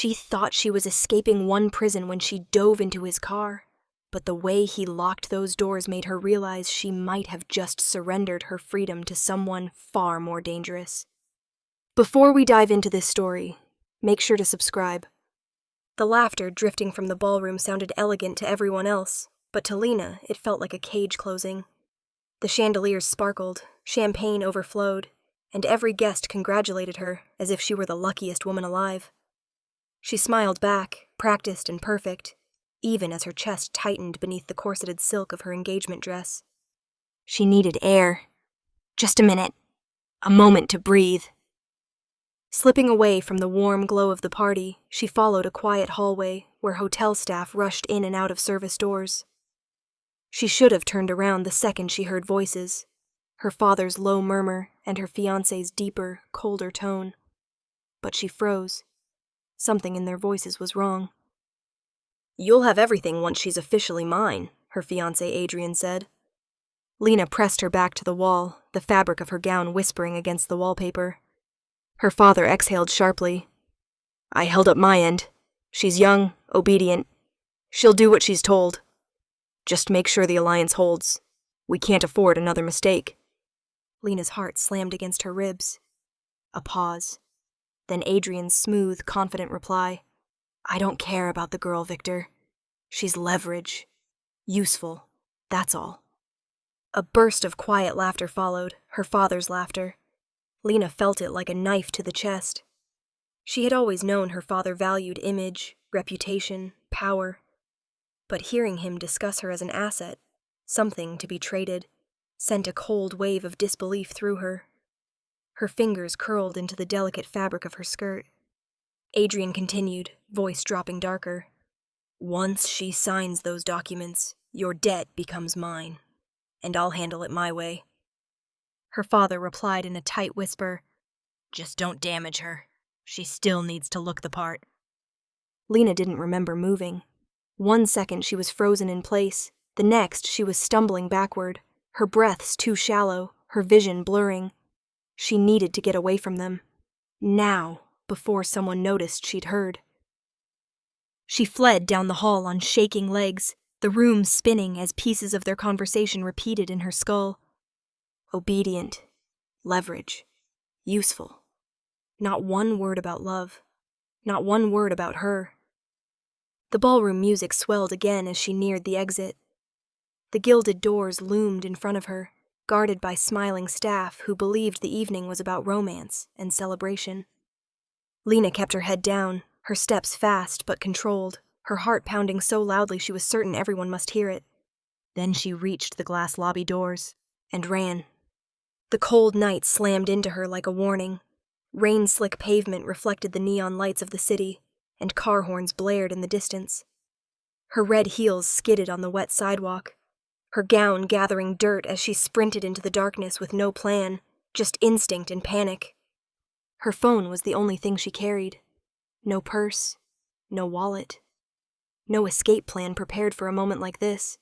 She thought she was escaping one prison when she dove into his car, but the way he locked those doors made her realize she might have just surrendered her freedom to someone far more dangerous. Before we dive into this story, make sure to subscribe. The laughter drifting from the ballroom sounded elegant to everyone else, but to Lena, it felt like a cage closing. The chandeliers sparkled, champagne overflowed, and every guest congratulated her as if she were the luckiest woman alive. She smiled back, practiced and perfect, even as her chest tightened beneath the corseted silk of her engagement dress. She needed air. Just a minute. A moment to breathe. Slipping away from the warm glow of the party, she followed a quiet hallway where hotel staff rushed in and out of service doors. She should have turned around the second she heard voices, her father's low murmur and her fiancé's deeper, colder tone. But she froze. Something in their voices was wrong. "You'll have everything once she's officially mine," her fiancé Adrian said. Lena pressed her back to the wall, the fabric of her gown whispering against the wallpaper. Her father exhaled sharply. "I held up my end. She's young, obedient. She'll do what she's told. Just make sure the alliance holds. We can't afford another mistake." Lena's heart slammed against her ribs. A pause. Then Adrian's smooth, confident reply. "I don't care about the girl, Victor. She's leverage. Useful. That's all." A burst of quiet laughter followed, her father's laughter. Lena felt it like a knife to the chest. She had always known her father valued image, reputation, power. But hearing him discuss her as an asset, something to be traded, sent a cold wave of disbelief through her. Her fingers curled into the delicate fabric of her skirt. Adrian continued, voice dropping darker. "Once she signs those documents, your debt becomes mine, and I'll handle it my way." Her father replied in a tight whisper, "Just don't damage her. She still needs to look the part." Lena didn't remember moving. One second she was frozen in place, the next she was stumbling backward, her breaths too shallow, her vision blurring. She needed to get away from them. Now, before someone noticed she'd heard. She fled down the hall on shaking legs, the room spinning as pieces of their conversation repeated in her skull. Obedient. Leverage. Useful. Not one word about love. Not one word about her. The ballroom music swelled again as she neared the exit. The gilded doors loomed in front of her, guarded by smiling staff who believed the evening was about romance and celebration. Lena kept her head down, her steps fast but controlled, her heart pounding so loudly she was certain everyone must hear it. Then she reached the glass lobby doors and ran. The cold night slammed into her like a warning. Rain-slick pavement reflected the neon lights of the city, and car horns blared in the distance. Her red heels skidded on the wet sidewalk, her gown gathering dirt as she sprinted into the darkness with no plan, just instinct and panic. Her phone was the only thing she carried. No purse, no wallet, no escape plan prepared for a moment like this.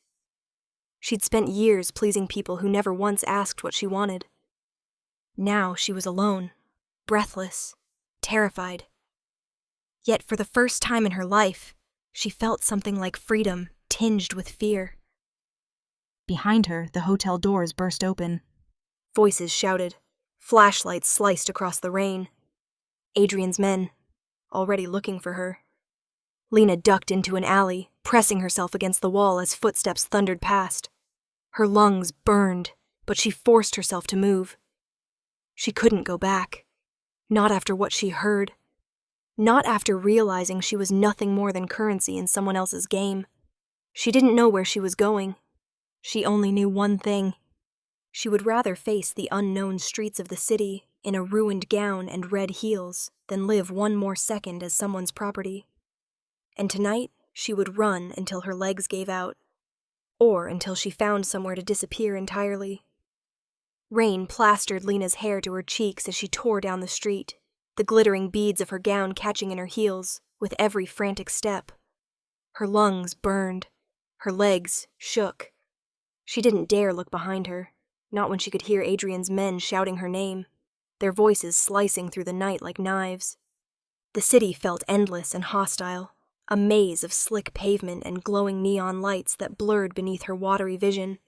She'd spent years pleasing people who never once asked what she wanted. Now she was alone, breathless, terrified. Yet for the first time in her life, she felt something like freedom tinged with fear. Behind her, the hotel doors burst open. Voices shouted. Flashlights sliced across the rain. Adrian's men, already looking for her. Lena ducked into an alley, pressing herself against the wall as footsteps thundered past. Her lungs burned, but she forced herself to move. She couldn't go back. Not after what she heard. Not after realizing she was nothing more than currency in someone else's game. She didn't know where she was going. She only knew one thing. She would rather face the unknown streets of the city in a ruined gown and red heels than live one more second as someone's property. And tonight, she would run until her legs gave out, or until she found somewhere to disappear entirely. Rain plastered Lena's hair to her cheeks as she tore down the street, the glittering beads of her gown catching in her heels with every frantic step. Her lungs burned. Her legs shook. She didn't dare look behind her, not when she could hear Adrian's men shouting her name, their voices slicing through the night like knives. The city felt endless and hostile, a maze of slick pavement and glowing neon lights that blurred beneath her watery vision.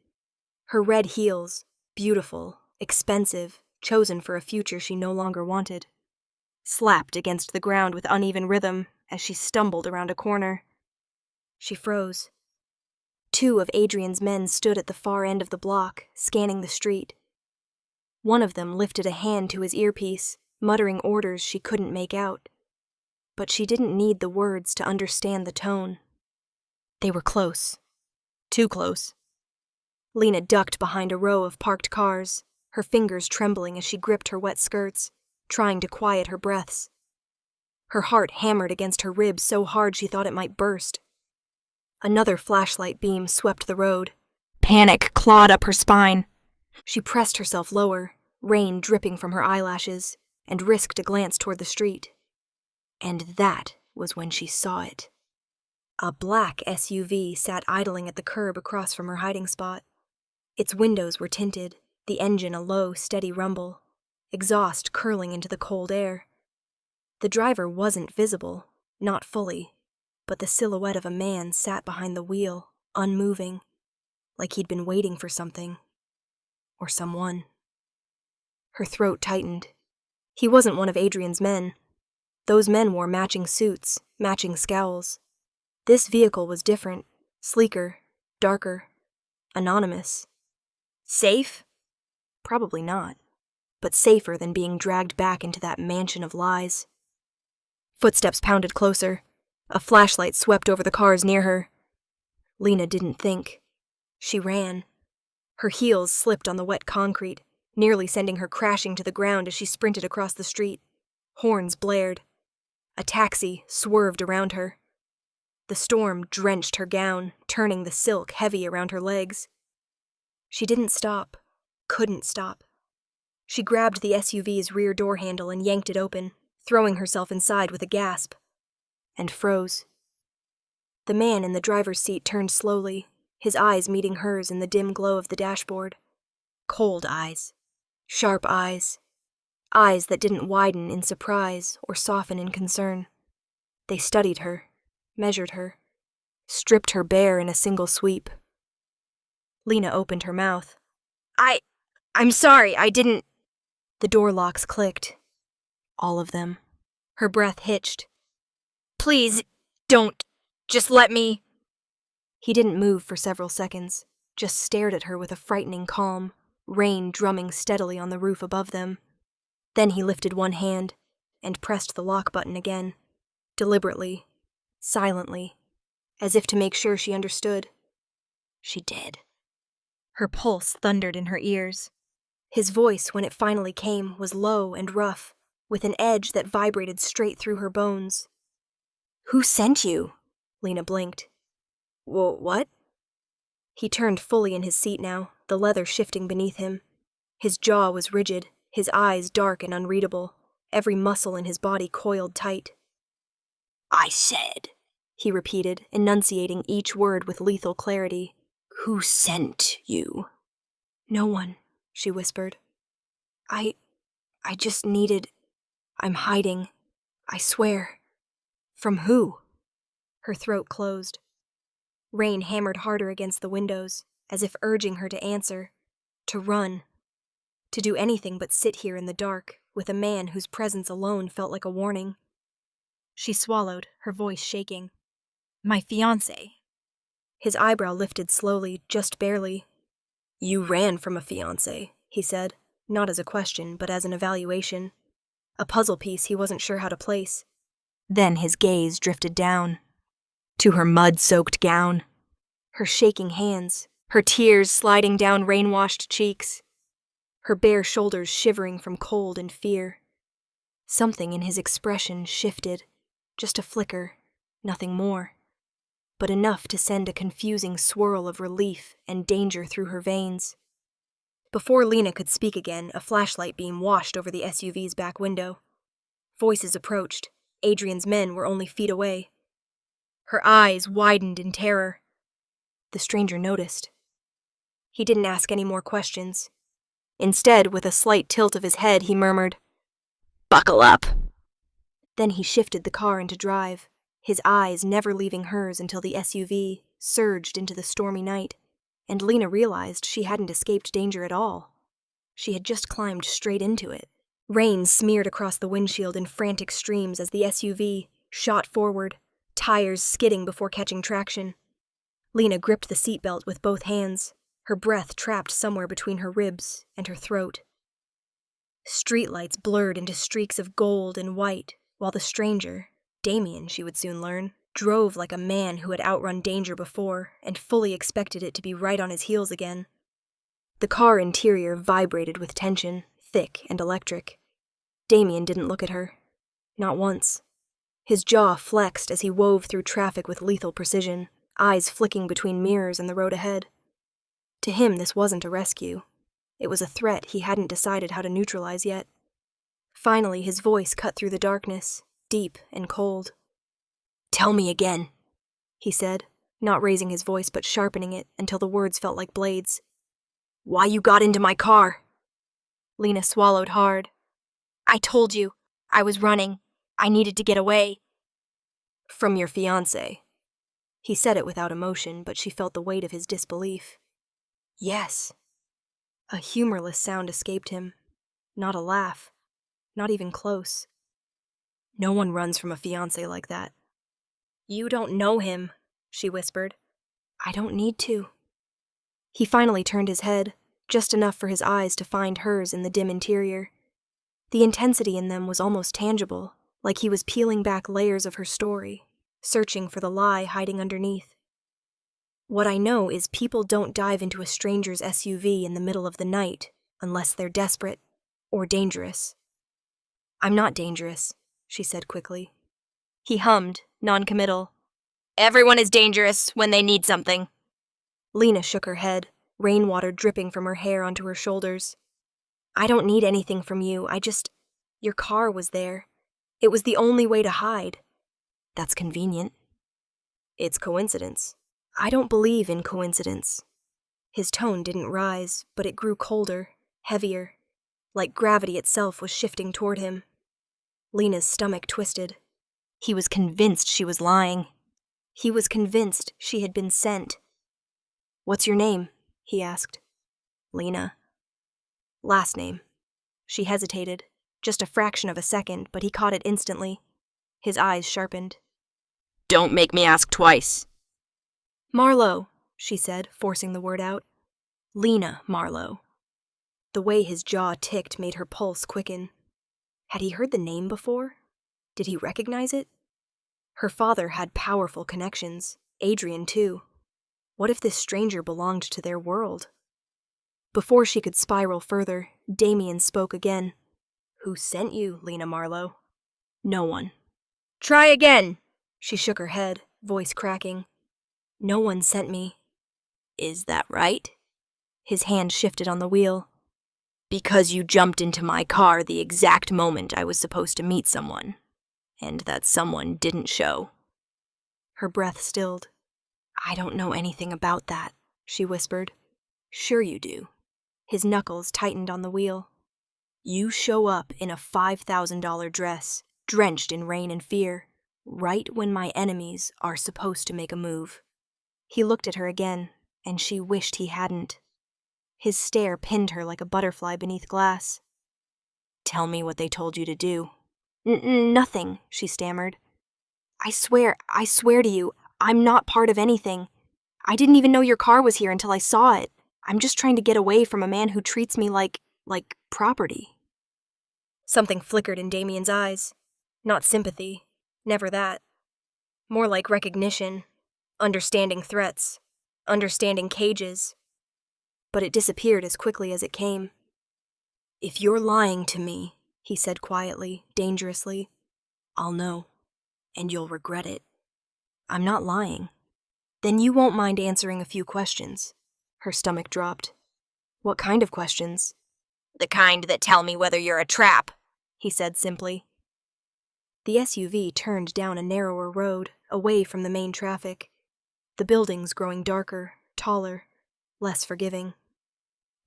Her red heels, beautiful, expensive, chosen for a future she no longer wanted, slapped against the ground with uneven rhythm as she stumbled around a corner. She froze. 2 of Adrian's men stood at the far end of the block, scanning the street. One of them lifted a hand to his earpiece, muttering orders she couldn't make out. But she didn't need the words to understand the tone. They were close. Too close. Lena ducked behind a row of parked cars, her fingers trembling as she gripped her wet skirts, trying to quiet her breaths. Her heart hammered against her ribs so hard she thought it might burst. Another flashlight beam swept the road. Panic clawed up her spine. She pressed herself lower, rain dripping from her eyelashes, and risked a glance toward the street. And that was when she saw it. A black SUV sat idling at the curb across from her hiding spot. Its windows were tinted, the engine a low, steady rumble, exhaust curling into the cold air. The driver wasn't visible, not fully, but the silhouette of a man sat behind the wheel, unmoving, like he'd been waiting for something. Or someone. Her throat tightened. He wasn't one of Adrian's men. Those men wore matching suits, matching scowls. This vehicle was different, sleeker, darker, anonymous. Safe? Probably not, but safer than being dragged back into that mansion of lies. Footsteps pounded closer. A flashlight swept over the cars near her. Lena didn't think. She ran. Her heels slipped on the wet concrete, nearly sending her crashing to the ground as she sprinted across the street. Horns blared. A taxi swerved around her. The storm drenched her gown, turning the silk heavy around her legs. She didn't stop, couldn't stop. She grabbed the SUV's rear door handle and yanked it open, throwing herself inside with a gasp, and froze. The man in the driver's seat turned slowly, his eyes meeting hers in the dim glow of the dashboard. Cold eyes. Sharp eyes. Eyes that didn't widen in surprise or soften in concern. They studied her, measured her, stripped her bare in a single sweep. Lena opened her mouth. I'm sorry, I didn't... The door locks clicked. All of them. Her breath hitched. Please, don't. Just let me... He didn't move for several seconds, just stared at her with a frightening calm, rain drumming steadily on the roof above them. Then he lifted one hand and pressed the lock button again, deliberately, silently, as if to make sure she understood. She did. Her pulse thundered in her ears. His voice, when it finally came, was low and rough, with an edge that vibrated straight through her bones. Who sent you? Lena blinked. What? He turned fully in his seat now, the leather shifting beneath him. His jaw was rigid, his eyes dark and unreadable, every muscle in his body coiled tight. I said, he repeated, enunciating each word with lethal clarity. Who sent you? No one, she whispered. I just needed... I'm hiding. I swear. From who? Her throat closed. Rain hammered harder against the windows, as if urging her to answer, to run, to do anything but sit here in the dark, with a man whose presence alone felt like a warning. She swallowed, her voice shaking. My fiancé. His eyebrow lifted slowly, just barely. You ran from a fiancé, he said, not as a question, but as an evaluation. A puzzle piece he wasn't sure how to place. Then his gaze drifted down. To her mud-soaked gown. Her shaking hands, her tears sliding down rain-washed cheeks. Her bare shoulders shivering from cold and fear. Something in his expression shifted, just a flicker, nothing more, but enough to send a confusing swirl of relief and danger through her veins. Before Lena could speak again, a flashlight beam washed over the SUV's back window. Voices approached. Adrian's men were only feet away. Her eyes widened in terror. The stranger noticed. He didn't ask any more questions. Instead, with a slight tilt of his head, he murmured, Buckle up. Then he shifted the car into drive, his eyes never leaving hers until the SUV surged into the stormy night, and Lena realized she hadn't escaped danger at all. She had just climbed straight into it. Rain smeared across the windshield in frantic streams as the SUV shot forward, tires skidding before catching traction. Lena gripped the seatbelt with both hands, her breath trapped somewhere between her ribs and her throat. Streetlights blurred into streaks of gold and white, while the stranger, Damien she would soon learn, drove like a man who had outrun danger before and fully expected it to be right on his heels again. The car interior vibrated with tension, thick and electric. Damien didn't look at her. Not once. His jaw flexed as he wove through traffic with lethal precision, eyes flicking between mirrors and the road ahead. To him, this wasn't a rescue. It was a threat he hadn't decided how to neutralize yet. Finally, his voice cut through the darkness, deep and cold. "Tell me again," he said, not raising his voice but sharpening it until the words felt like blades. "Why you got into my car?" Lena swallowed hard. "I told you. I was running. I needed to get away." "From your fiancé." He said it without emotion, but she felt the weight of his disbelief. "Yes." A humorless sound escaped him. Not a laugh. Not even close. "No one runs from a fiancé like that." "You don't know him," she whispered. "I don't need to." He finally turned his head, just enough for his eyes to find hers in the dim interior. The intensity in them was almost tangible, like he was peeling back layers of her story, searching for the lie hiding underneath. "What I know is people don't dive into a stranger's SUV in the middle of the night unless they're desperate or dangerous." "I'm not dangerous," she said quickly. He hummed, non-committal. "Everyone is dangerous when they need something." Lena shook her head, rainwater dripping from her hair onto her shoulders. "I don't need anything from you, your car was there. It was the only way to hide." "That's convenient." "It's coincidence." "I don't believe in coincidence." His tone didn't rise, but it grew colder, heavier, like gravity itself was shifting toward him. Lena's stomach twisted. He was convinced she was lying. He was convinced she had been sent. "What's your name?" he asked. "Lena." "Last name." She hesitated, just a fraction of a second, but he caught it instantly. His eyes sharpened. "Don't make me ask twice." "Marlowe," she said, forcing the word out. "Lena Marlowe." The way his jaw ticked made her pulse quicken. Had he heard the name before? Did he recognize it? Her father had powerful connections, Adrian too. What if this stranger belonged to their world? Before she could spiral further, Damien spoke again. "Who sent you, Lena Marlowe?" "No one." "Try again!" She shook her head, voice cracking. "No one sent me." "Is that right?" His hand shifted on the wheel. "Because you jumped into my car the exact moment I was supposed to meet someone, and that someone didn't show." Her breath stilled. "I don't know anything about that," she whispered. "Sure you do." His knuckles tightened on the wheel. "You show up in a $5,000 dress, drenched in rain and fear, right when my enemies are supposed to make a move." He looked at her again, and she wished he hadn't. His stare pinned her like a butterfly beneath glass. "Tell me what they told you to do." Nothing," she stammered. I swear to you, I'm not part of anything. I didn't even know your car was here until I saw it. I'm just trying to get away from a man who treats me like property." Something flickered in Damien's eyes. Not sympathy, never that. More like recognition, understanding threats, understanding cages. But it disappeared as quickly as it came. "If you're lying to me," he said quietly, dangerously, "I'll know, and you'll regret it." "I'm not lying." "Then you won't mind answering a few questions." Her stomach dropped. "What kind of questions?" "The kind that tell me whether you're a trap," he said simply. The SUV turned down a narrower road, away from the main traffic. The buildings growing darker, taller, less forgiving.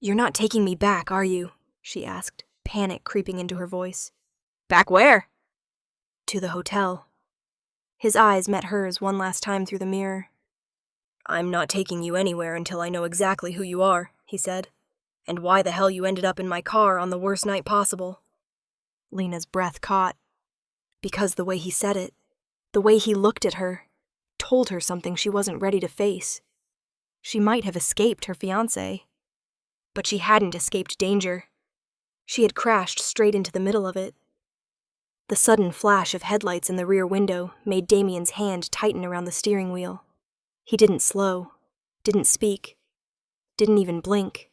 "You're not taking me back, are you?" she asked, panic creeping into her voice. "Back where?" To the hotel. His eyes met hers one last time through the mirror. "I'm not taking you anywhere until I know exactly who you are," he said, "and why the hell you ended up in my car on the worst night possible." Lena's breath caught. Because the way he said it, the way he looked at her, told her something she wasn't ready to face. She might have escaped her fiancé, but she hadn't escaped danger. She had crashed straight into the middle of it. The sudden flash of headlights in the rear window made Damien's hand tighten around the steering wheel. He didn't slow, didn't speak, didn't even blink.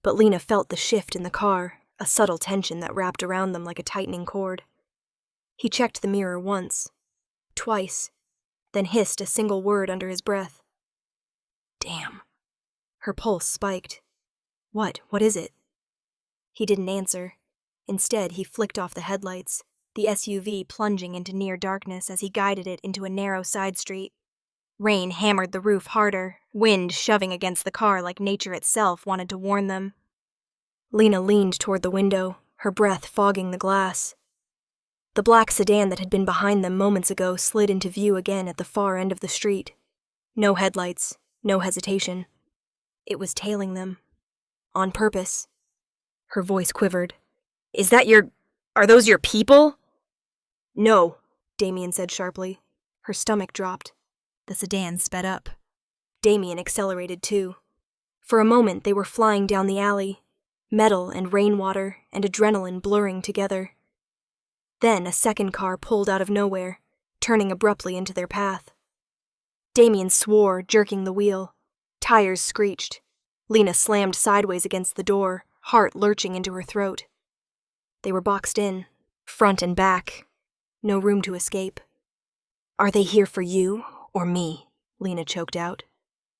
But Lena felt the shift in the car, a subtle tension that wrapped around them like a tightening cord. He checked the mirror once, twice, then hissed a single word under his breath. "Damn." Her pulse spiked. What is it?" He didn't answer. Instead, he flicked off the headlights, the SUV plunging into near darkness as he guided it into a narrow side street. Rain hammered the roof harder, wind shoving against the car like nature itself wanted to warn them. Lena leaned toward the window, her breath fogging the glass. The black sedan that had been behind them moments ago slid into view again at the far end of the street. No headlights, no hesitation. It was tailing them. On purpose. Her voice quivered. Are those your people?" "No," Damien said sharply. Her stomach dropped. The sedan sped up. Damien accelerated too. For a moment they were flying down the alley, metal and rainwater and adrenaline blurring together. Then a second car pulled out of nowhere, turning abruptly into their path. Damien swore, jerking the wheel. Tires screeched. Lena slammed sideways against the door, heart lurching into her throat. They were boxed in, front and back. No room to escape. "Are they here for you or me?" Lena choked out.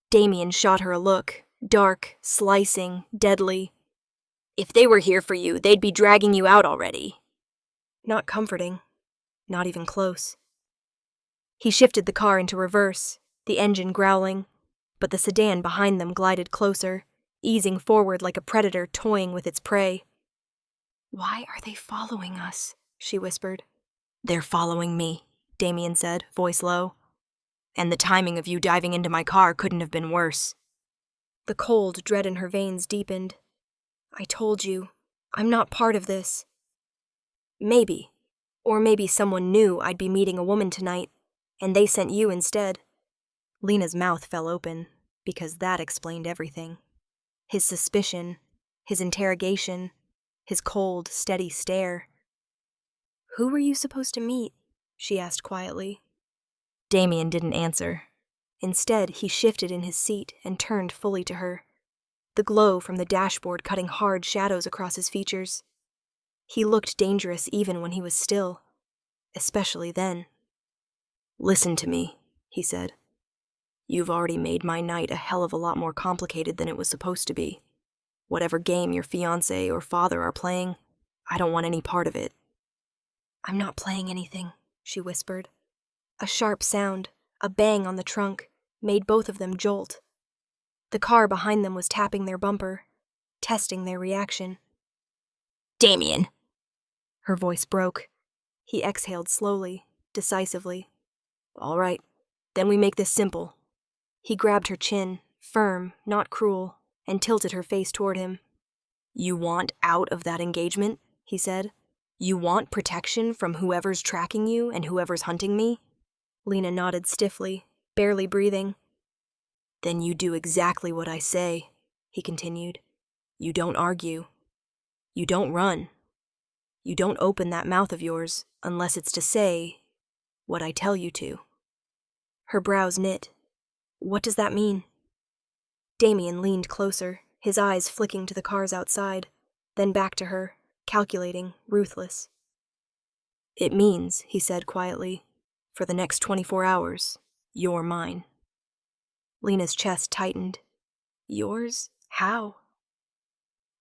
Damien shot her a look, dark, slicing, deadly. "If they were here for you, they'd be dragging you out already." Not comforting. Not even close. He shifted the car into reverse, the engine growling, but the sedan behind them glided closer, easing forward like a predator toying with its prey. "Why are they following us?" she whispered. "They're following me," Damien said, voice low. "And the timing of you diving into my car couldn't have been worse." The cold dread in her veins deepened. "I told you, I'm not part of this." "Maybe. Or maybe someone knew I'd be meeting a woman tonight, and they sent you instead." Lena's mouth fell open, because that explained everything. His suspicion, his interrogation, his cold, steady stare. "Who were you supposed to meet?" she asked quietly. Damien didn't answer. Instead, he shifted in his seat and turned fully to her, the glow from the dashboard cutting hard shadows across his features. He looked dangerous even when he was still, especially then. "Listen to me," he said. "You've already made my night a hell of a lot more complicated than it was supposed to be. Whatever game your fiancé or father are playing, I don't want any part of it." "I'm not playing anything," she whispered. A sharp sound, a bang on the trunk, made both of them jolt. The car behind them was tapping their bumper, testing their reaction. "Damien!" Her voice broke. He exhaled slowly, decisively. "All right, then we make this simple." He grabbed her chin, firm, not cruel, and tilted her face toward him. "You want out of that engagement?" he said. "You want protection from whoever's tracking you and whoever's hunting me?" Lena nodded stiffly, barely breathing. "Then you do exactly what I say," he continued. "You don't argue. You don't run. You don't open that mouth of yours unless it's to say what I tell you to." Her brows knit. "What does that mean?" Damien leaned closer, his eyes flicking to the cars outside, then back to her, calculating, ruthless. "It means," he said quietly, "for the next 24 hours, you're mine." Lena's chest tightened. "Yours? How?"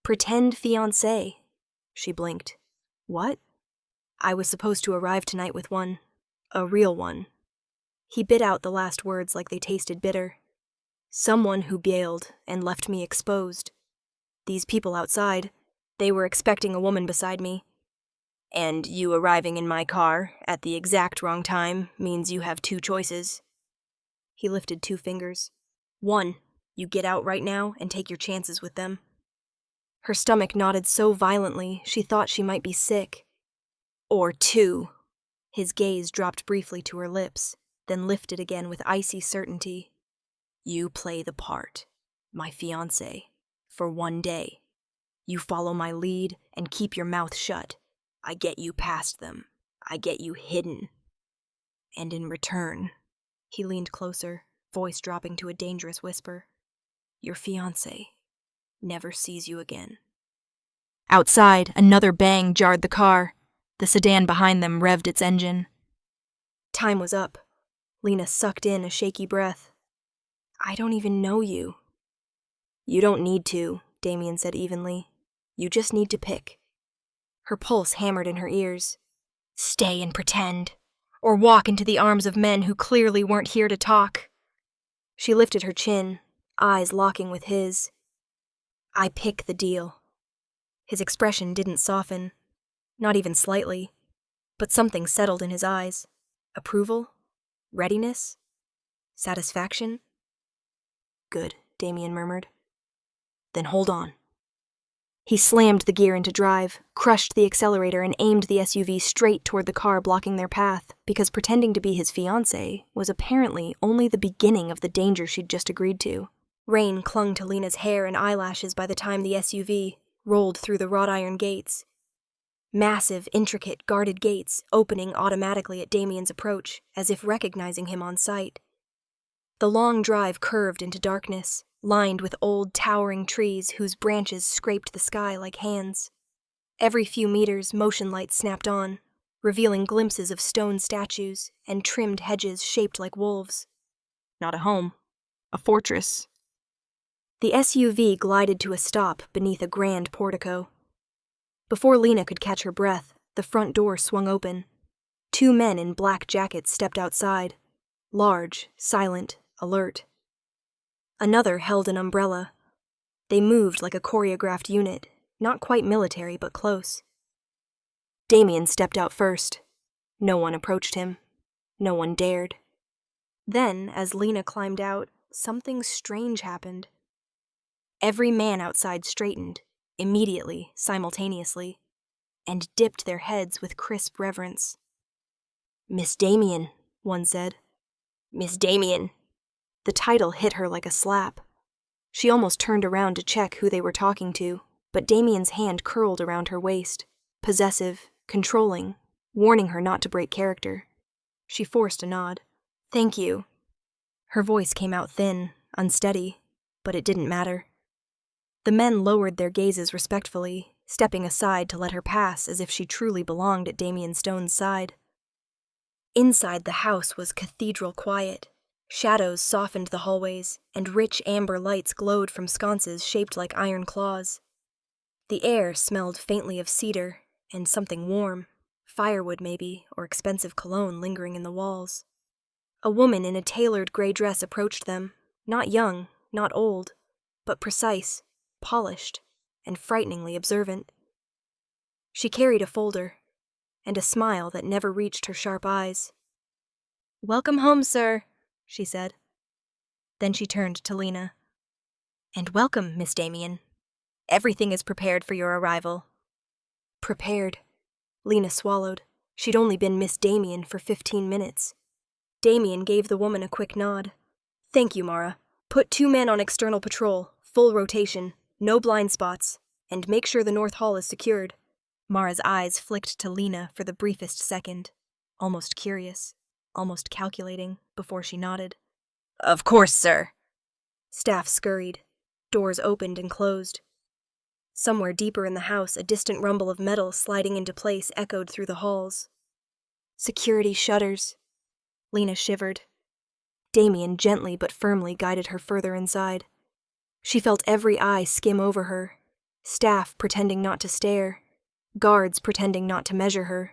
"Pretend fiancé." She blinked. "What?" "I was supposed to arrive tonight with one. A real one." He bit out the last words like they tasted bitter. "Someone who bailed and left me exposed. These people outside, they were expecting a woman beside me. And you arriving in my car at the exact wrong time means you have two choices. He lifted 2 fingers. 1, you get out right now and take your chances with them. Her stomach knotted so violently she thought she might be sick. Or 2, his gaze dropped briefly to her lips, then lifted again with icy certainty. You play the part, my fiancé, for 1 day. You follow my lead and keep your mouth shut. I get you past them. I get you hidden. And in return, he leaned closer, voice dropping to a dangerous whisper, your fiancé never sees you again. Outside, another bang jarred the car. The sedan behind them revved its engine. Time was up. Lena sucked in a shaky breath. I don't even know you. You don't need to, Damien said evenly. You just need to pick. Her pulse hammered in her ears. Stay and pretend, or walk into the arms of men who clearly weren't here to talk. She lifted her chin, eyes locking with his. I pick the deal. His expression didn't soften, not even slightly, but something settled in his eyes. Approval? Readiness? Satisfaction? Good, Damien murmured. Then hold on. He slammed the gear into drive, crushed the accelerator, and aimed the SUV straight toward the car blocking their path, because pretending to be his fiancé was apparently only the beginning of the danger she'd just agreed to. Rain clung to Lena's hair and eyelashes by the time the SUV rolled through the wrought iron gates. Massive, intricate, guarded gates, opening automatically at Damien's approach, as if recognizing him on sight. The long drive curved into darkness, lined with old, towering trees whose branches scraped the sky like hands. Every few meters, motion lights snapped on, revealing glimpses of stone statues and trimmed hedges shaped like wolves. Not a home, a fortress. The SUV glided to a stop beneath a grand portico. Before Lena could catch her breath, the front door swung open. 2 men in black jackets stepped outside, large, silent, alert. Another held an umbrella. They moved like a choreographed unit, not quite military but close. Damien stepped out first. No one approached him. No one dared. Then, as Lena climbed out, something strange happened. Every man outside straightened, immediately, simultaneously, and dipped their heads with crisp reverence. Miss Damien, one said. Miss Damien. The title hit her like a slap. She almost turned around to check who they were talking to, but Damien's hand curled around her waist, possessive, controlling, warning her not to break character. She forced a nod. Thank you. Her voice came out thin, unsteady, but it didn't matter. The men lowered their gazes respectfully, stepping aside to let her pass as if she truly belonged at Damien Stone's side. Inside the house was cathedral quiet. Shadows softened the hallways, and rich amber lights glowed from sconces shaped like iron claws. The air smelled faintly of cedar and something warm, firewood maybe, or expensive cologne lingering in the walls. A woman in a tailored gray dress approached them, not young, not old, but precise, polished, and frighteningly observant. She carried a folder, and a smile that never reached her sharp eyes. Welcome home, sir, she said. Then she turned to Lena. And welcome, Miss Damien. Everything is prepared for your arrival. Prepared. Lena swallowed. She'd only been Miss Damien for 15 minutes. Damien gave the woman a quick nod. Thank you, Mara. Put 2 men on external patrol, full rotation, no blind spots, and make sure the north hall is secured. Mara's eyes flicked to Lena for the briefest second, almost curious, almost calculating, before she nodded. Of course, sir. Staff scurried. Doors opened and closed. Somewhere deeper in the house, a distant rumble of metal sliding into place echoed through the halls. Security shutters. Lena shivered. Damien gently but firmly guided her further inside. She felt every eye skim over her, staff pretending not to stare, guards pretending not to measure her,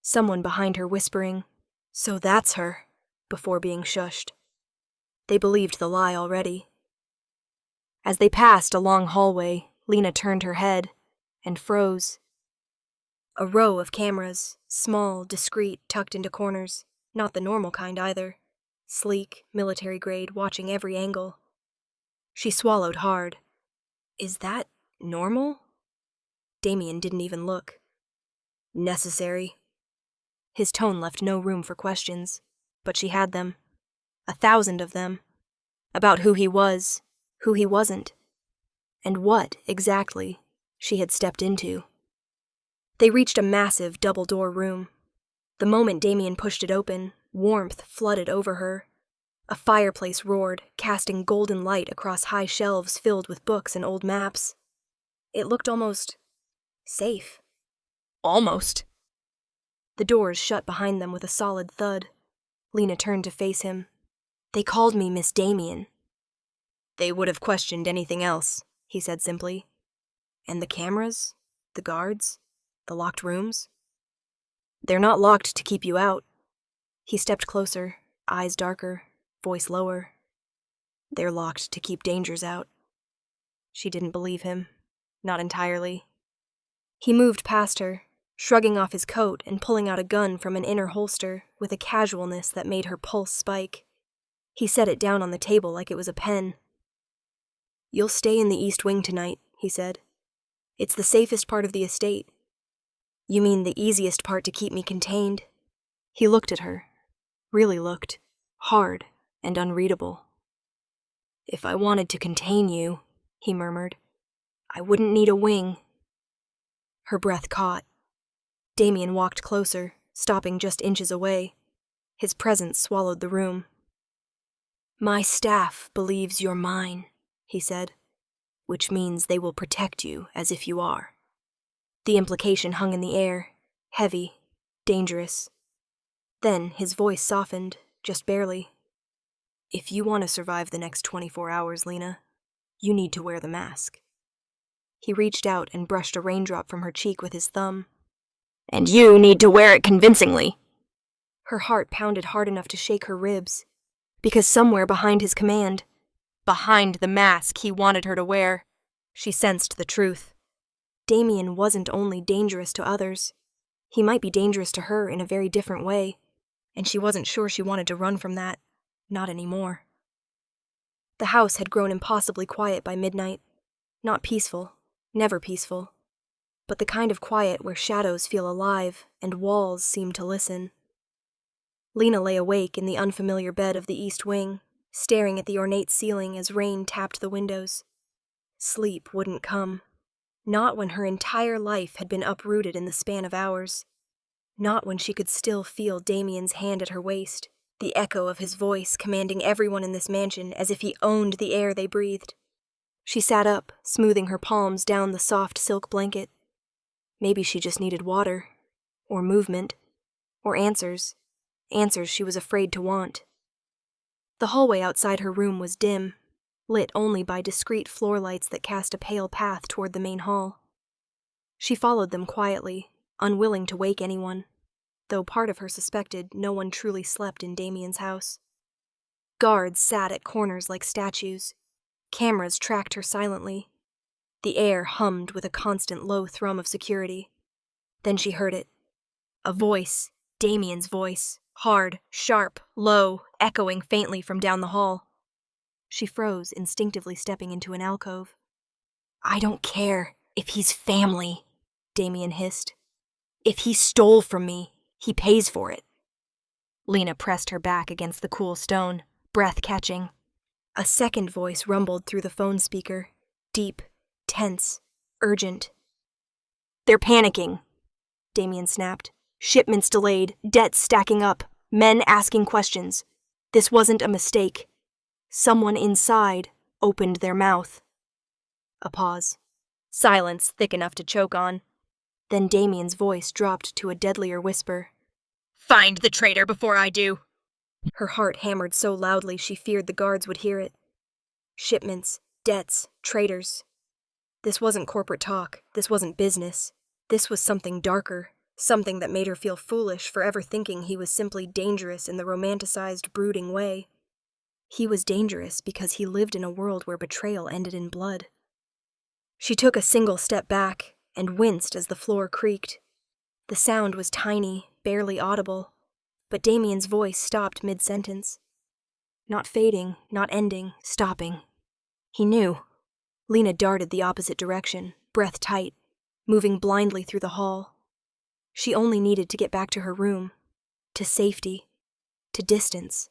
someone behind her whispering, "So that's her," before being shushed. They believed the lie already. As they passed a long hallway, Lena turned her head and froze. A row of cameras, small, discreet, tucked into corners. Not the normal kind either. Sleek, military grade, watching every angle. She swallowed hard. Is that normal? Damien didn't even look. Necessary. His tone left no room for questions, but she had them. 1,000 of them. About who he was, who he wasn't, and what, exactly, she had stepped into. They reached a massive double-door room. The moment Damien pushed it open, warmth flooded over her. A fireplace roared, casting golden light across high shelves filled with books and old maps. It looked almost safe. Almost. The doors shut behind them with a solid thud. Lena turned to face him. They called me Miss Damien. They would have questioned anything else, he said simply. And the cameras? The guards? The locked rooms? They're not locked to keep you out. He stepped closer, eyes darker, voice lower. They're locked to keep dangers out. She didn't believe him. Not entirely. He moved past her, shrugging off his coat and pulling out a gun from an inner holster with a casualness that made her pulse spike. He set it down on the table like it was a pen. You'll stay in the East Wing tonight, he said. It's the safest part of the estate. You mean the easiest part to keep me contained? He looked at her. Really looked. Hard and unreadable. If I wanted to contain you, he murmured, I wouldn't need a wing. Her breath caught. Damien walked closer, stopping just inches away. His presence swallowed the room. My staff believes you're mine, he said, which means they will protect you as if you are. The implication hung in the air, heavy, dangerous. Then his voice softened, just barely. If you want to survive the next 24 hours, Lena, you need to wear the mask. He reached out and brushed a raindrop from her cheek with his thumb. And you need to wear it convincingly. Her heart pounded hard enough to shake her ribs, because somewhere behind his command, behind the mask he wanted her to wear, she sensed the truth. Damien wasn't only dangerous to others. He might be dangerous to her in a very different way, and she wasn't sure she wanted to run from that. Not anymore. The house had grown impossibly quiet by midnight. Not peaceful, never peaceful, but the kind of quiet where shadows feel alive and walls seem to listen. Lena lay awake in the unfamiliar bed of the East Wing, staring at the ornate ceiling as rain tapped the windows. Sleep wouldn't come. Not when her entire life had been uprooted in the span of hours. Not when she could still feel Damien's hand at her waist, the echo of his voice commanding everyone in this mansion as if he owned the air they breathed. She sat up, smoothing her palms down the soft silk blanket. Maybe she just needed water, or movement, or answers. Answers she was afraid to want. The hallway outside her room was dim, lit only by discreet floor lights that cast a pale path toward the main hall. She followed them quietly, unwilling to wake anyone, though part of her suspected no one truly slept in Damien's house. Guards sat at corners like statues. Cameras tracked her silently. The air hummed with a constant low thrum of security. Then she heard it. A voice, Damien's voice, hard, sharp, low, echoing faintly from down the hall. She froze, instinctively stepping into an alcove. I don't care if he's family, Damien hissed. If he stole from me, he pays for it. Lena pressed her back against the cool stone, breath catching. A second voice rumbled through the phone speaker, deep, tense, urgent. They're panicking, Damien snapped. Shipments delayed, debts stacking up, men asking questions. This wasn't a mistake. Someone inside opened their mouth. A pause. Silence thick enough to choke on. Then Damien's voice dropped to a deadlier whisper. Find the traitor before I do. Her heart hammered so loudly she feared the guards would hear it. Shipments, debts, traitors. This wasn't corporate talk. This wasn't business. This was something darker, something that made her feel foolish for ever thinking he was simply dangerous in the romanticized, brooding way. He was dangerous because he lived in a world where betrayal ended in blood. She took a single step back and winced as the floor creaked. The sound was tiny, barely audible, but Damien's voice stopped mid-sentence. Not fading, not ending, stopping. He knew. Lena darted the opposite direction, breath tight, moving blindly through the hall. She only needed to get back to her room, to safety, to distance.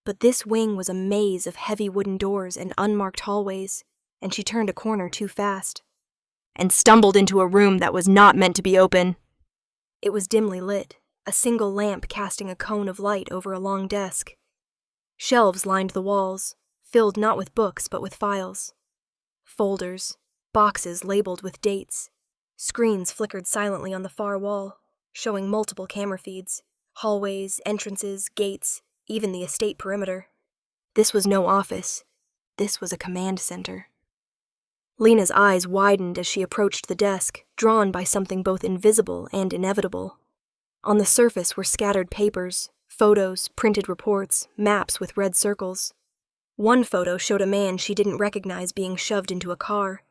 But this wing was a maze of heavy wooden doors and unmarked hallways, and she turned a corner too fast, and stumbled into a room that was not meant to be open. It was dimly lit, a single lamp casting a cone of light over a long desk. Shelves lined the walls, filled not with books but with files. Folders, boxes labeled with dates. Screens flickered silently on the far wall, showing multiple camera feeds, hallways, entrances, gates, even the estate perimeter. This was no office. This was a command center. Lena's eyes widened as she approached the desk, drawn by something both invisible and inevitable. On the surface were scattered papers, photos, printed reports, maps with red circles. One photo showed a man she didn't recognize being shoved into a car.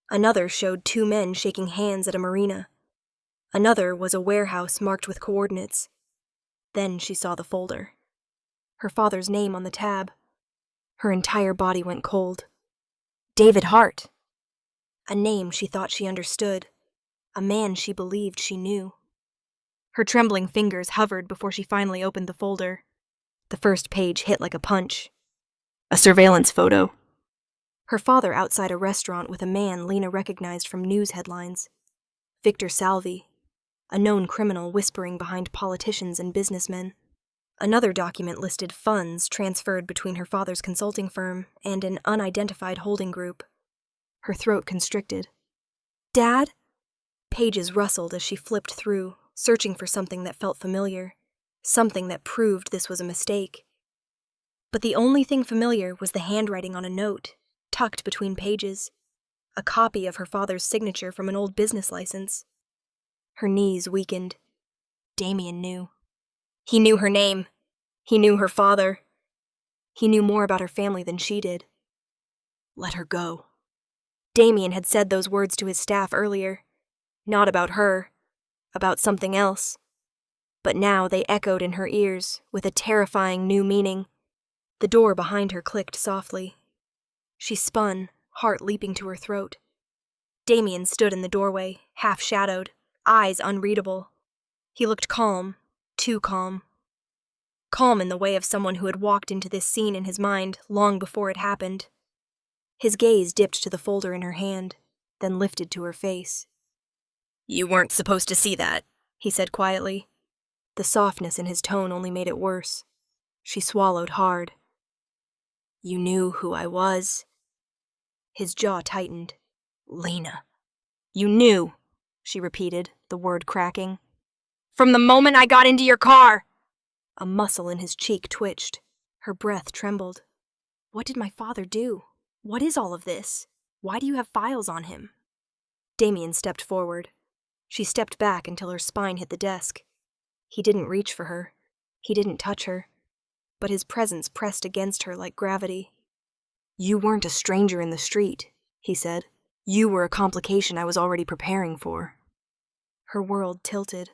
Another showed two men shaking hands at a marina. Another was a warehouse marked with coordinates. Then she saw the folder. Her father's name on the tab. Her entire body went cold. David Hart. A name she thought she understood. A man she believed she knew. Her trembling fingers hovered before she finally opened the folder. The first page hit like a punch. A surveillance photo. Her father outside a restaurant with a man Lena recognized from news headlines. Victor Salvi, a known criminal whispering behind politicians and businessmen. Another document listed funds transferred between her father's consulting firm and an unidentified holding group. Her throat constricted. Dad? Pages rustled as she flipped through, searching for something that felt familiar, something that proved this was a mistake. But the only thing familiar was the handwriting on a note, tucked between pages, a copy of her father's signature from an old business license. Her knees weakened. Damien knew. He knew her name. He knew her father. He knew more about her family than she did. Let her go. Damien had said those words to his staff earlier. Not about her, about something else. But now they echoed in her ears with a terrifying new meaning. The door behind her clicked softly. She spun, heart leaping to her throat. Damien stood in the doorway, half-shadowed, eyes unreadable. He looked calm, too calm. Calm in the way of someone who had walked into this scene in his mind long before it happened. His gaze dipped to the folder in her hand, then lifted to her face. You weren't supposed to see that, he said quietly. The softness in his tone only made it worse. She swallowed hard. You knew who I was. His jaw tightened. Lena. You knew, she repeated, the word cracking. From the moment I got into your car! A muscle in his cheek twitched. Her breath trembled. What did my father do? What is all of this? Why do you have files on him? Damien stepped forward. She stepped back until her spine hit the desk. He didn't reach for her. He didn't touch her. But his presence pressed against her like gravity. You weren't a stranger in the street, he said. You were a complication I was already preparing for. Her world tilted.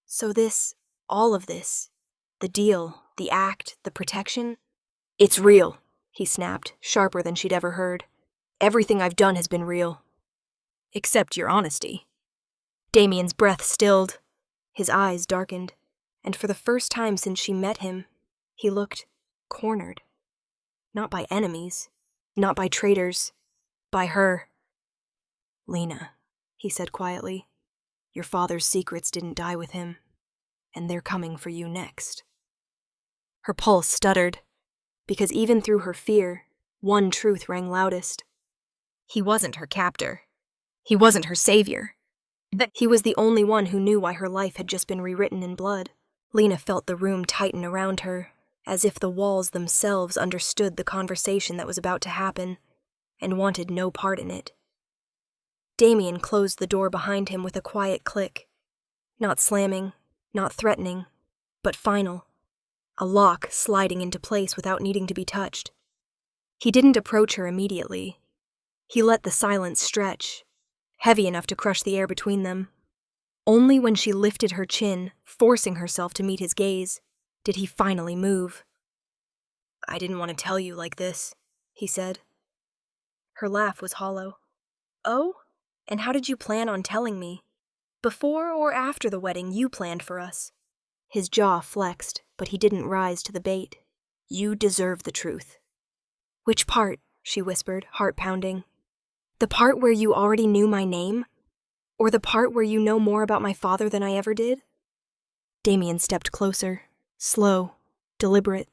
So this, all of this, the deal, the act, the protection? It's real, he snapped, sharper than she'd ever heard. Everything I've done has been real. Except your honesty. Damien's breath stilled. His eyes darkened, and for the first time since she met him, he looked cornered. Not by enemies, not by traitors, by her. Lena, he said quietly, your father's secrets didn't die with him, and they're coming for you next. Her pulse stuttered, because even through her fear, one truth rang loudest. He wasn't her captor. He wasn't her savior. He was the only one who knew why her life had just been rewritten in blood. Lena felt the room tighten around her, as if the walls themselves understood the conversation that was about to happen, and wanted no part in it. Damien closed the door behind him with a quiet click. Not slamming, not threatening, but final. A lock sliding into place without needing to be touched. He didn't approach her immediately. He let the silence stretch, heavy enough to crush the air between them. Only when she lifted her chin, forcing herself to meet his gaze, did he finally move. "I didn't want to tell you like this," he said. Her laugh was hollow. "Oh? And how did you plan on telling me? Before or after the wedding you planned for us?" His jaw flexed, but he didn't rise to the bait. "You deserve the truth." "Which part?" she whispered, heart pounding. "The part where you already knew my name? Or the part where you know more about my father than I ever did?" Damien stepped closer, slow, deliberate.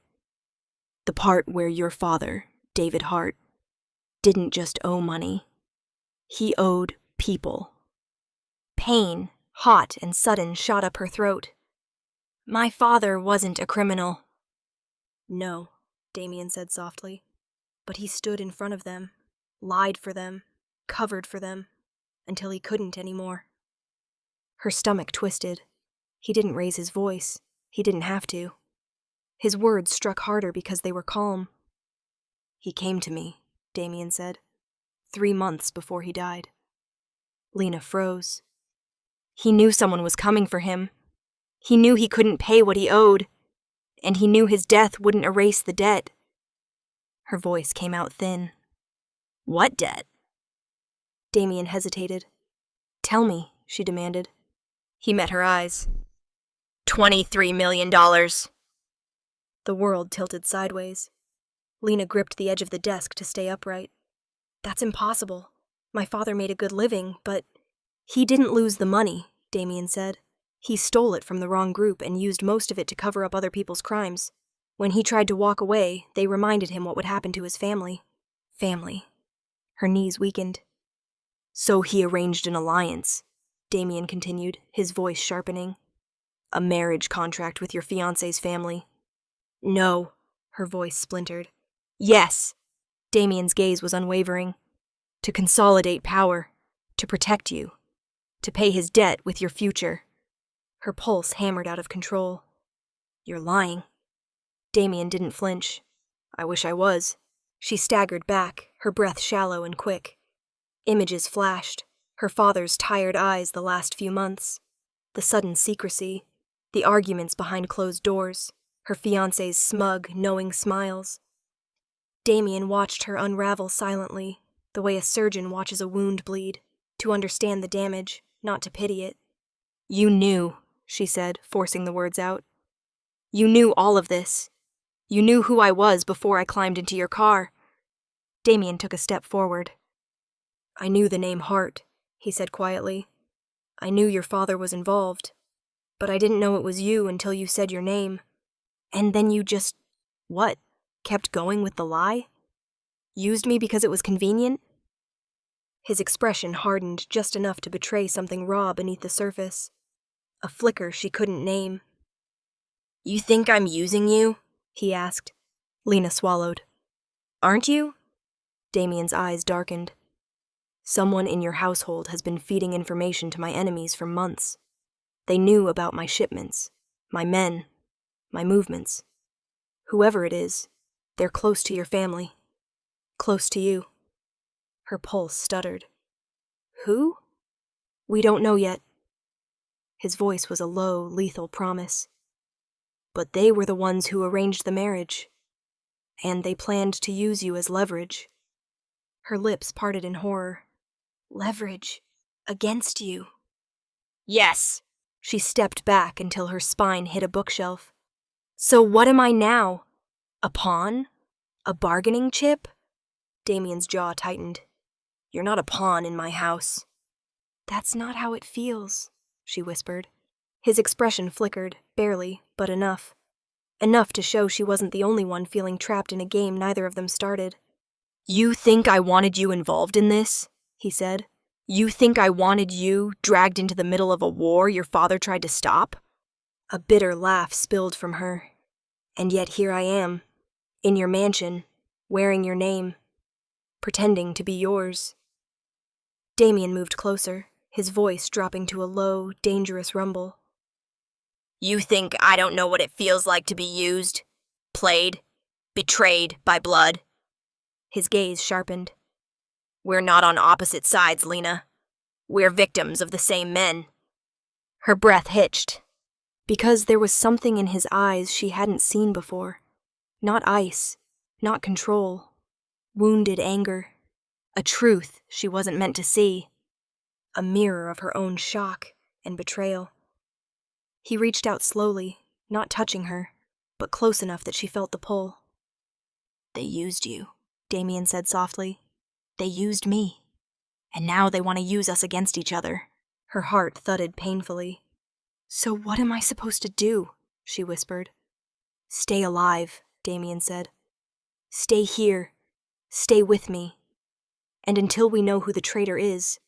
"The part where your father, David Hart, didn't just owe money. He owed people." Pain, hot and sudden, shot up her throat. "My father wasn't a criminal." "No," Damien said softly. "But he stood in front of them, lied for them, covered for them, until he couldn't anymore." Her stomach twisted. He didn't raise his voice. He didn't have to. His words struck harder because they were calm. "He came to me," Damien said, 3 months before he died. Lena froze. He knew someone was coming for him. He knew he couldn't pay what he owed, and he knew his death wouldn't erase the debt. Her voice came out thin. "What debt?" Damien hesitated. "Tell me," she demanded. He met her eyes. $23 million. The world tilted sideways. Lena gripped the edge of the desk to stay upright. "That's impossible. My father made a good living, but—" "He didn't lose the money," Damien said. "He stole it from the wrong group and used most of it to cover up other people's crimes. When he tried to walk away, they reminded him what would happen to his family." Family. Her knees weakened. "So he arranged an alliance," Damien continued, his voice sharpening. "A marriage contract with your fiancé's family." "No," her voice splintered. "Yes." Damien's gaze was unwavering. "To consolidate power, to protect you, to pay his debt with your future." Her pulse hammered out of control. "You're lying." Damien didn't flinch. "I wish I was." She staggered back, her breath shallow and quick. Images flashed, her father's tired eyes the last few months, the sudden secrecy, the arguments behind closed doors, her fiancé's smug, knowing smiles. Damien watched her unravel silently, the way a surgeon watches a wound bleed, to understand the damage, not to pity it. "You knew," she said, forcing the words out. "You knew all of this. You knew who I was before I climbed into your car." Damien took a step forward. "I knew the name Hart," he said quietly. "I knew your father was involved, but I didn't know it was you until you said your name. And then you just, what, kept going with the lie? Used me because it was convenient?" His expression hardened just enough to betray something raw beneath the surface. A flicker she couldn't name. "You think I'm using you?" he asked. Lena swallowed. "Aren't you?" Damien's eyes darkened. "Someone in your household has been feeding information to my enemies for months. They knew about my shipments, my men, my movements. Whoever it is, they're close to your family. Close to you." Her pulse stuttered. "Who?" "We don't know yet." His voice was a low, lethal promise. "But they were the ones who arranged the marriage. And they planned to use you as leverage." Her lips parted in horror. "Leverage? Against you?" "Yes." She stepped back until her spine hit a bookshelf. "So what am I now? A pawn? A bargaining chip?" Damien's jaw tightened. "You're not a pawn in my house." "That's not how it feels," she whispered. His expression flickered, barely, but enough. Enough to show she wasn't the only one feeling trapped in a game neither of them started. "You think I wanted you involved in this?" he said. "You think I wanted you dragged into the middle of a war your father tried to stop?" A bitter laugh spilled from her. "And yet here I am, in your mansion, wearing your name, pretending to be yours." Damien moved closer, his voice dropping to a low, dangerous rumble. "You think I don't know what it feels like to be used, played, betrayed by blood?" His gaze sharpened. "We're not on opposite sides, Lena. We're victims of the same men." Her breath hitched, because there was something in his eyes she hadn't seen before. Not ice, not control, wounded anger, a truth she wasn't meant to see, a mirror of her own shock and betrayal. He reached out slowly, not touching her, but close enough that she felt the pull. "They used you," Damien said softly. "They used me. And now they want to use us against each other." Her heart thudded painfully. "So what am I supposed to do?" she whispered. "Stay alive," Damien said. "Stay here. Stay with me. And until we know who the traitor is,